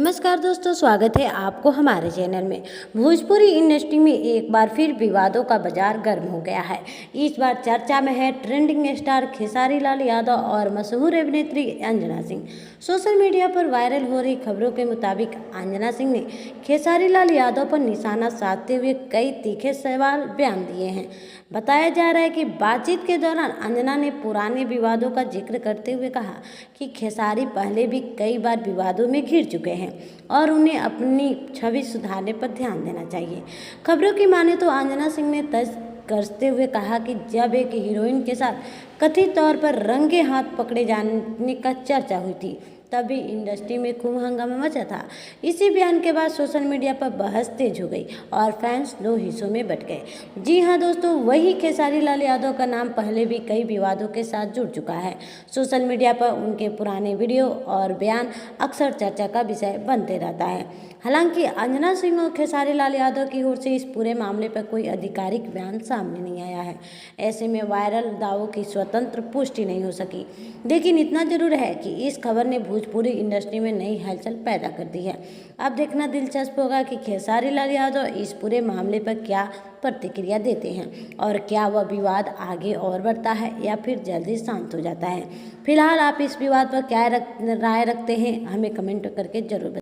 नमस्कार दोस्तों, स्वागत है आपको हमारे चैनल में। भोजपुरी इंडस्ट्री में एक बार फिर विवादों का बाजार गर्म हो गया है। इस बार चर्चा में है ट्रेंडिंग स्टार खेसारी लाल यादव और मशहूर अभिनेत्री अंजना सिंह। सोशल मीडिया पर वायरल हो रही खबरों के मुताबिक अंजना सिंह ने खेसारी लाल यादव पर निशाना साधते हुए कई तीखे सवाल बयान दिए हैं। बताया जा रहा है कि बातचीत के दौरान अंजना ने पुराने विवादों का जिक्र करते हुए कहा कि खेसारी पहले भी कई बार विवादों में घिर चुके हैं और उन्हें अपनी छवि सुधारने पर ध्यान देना चाहिए। खबरों की माने तो अंजना सिंह ने तर्ज कसते हुए कहा कि जब एक हीरोइन के साथ कथित तौर पर रंगे हाथ पकड़े जाने का चर्चा हुई थी, तभी इंडस्ट्री में खूब हंगामा मचा था। इसी बयान के बाद सोशल मीडिया पर बहस तेज हो गई और फैंस दो हिस्सों में बट गए। जी हाँ दोस्तों, वही खेसारी लाल यादव का नाम पहले भी कई विवादों के साथ जुड़ चुका है। सोशल मीडिया पर उनके पुराने वीडियो और बयान अक्सर चर्चा का विषय बनते रहता है। हालांकि अंजना सिंह और खेसारी लाल यादव की ओर से इस पूरे मामले पर कोई आधिकारिक बयान सामने नहीं आया है। ऐसे में वायरल दावों की स्वतंत्र पुष्टि नहीं हो सकी, लेकिन इतना जरूर है कि इस खबर ने भोजपुरी इंडस्ट्री में नई हलचल पैदा कर दी है। अब देखना दिलचस्प होगा कि खेसारी लाल यादव इस पूरे मामले पर क्या प्रतिक्रिया देते हैं और क्या वह विवाद आगे और बढ़ता है या फिर जल्दी शांत हो जाता है। फिलहाल आप इस विवाद पर क्या राय रखते हैं, हमें कमेंट करके जरूर बताएं।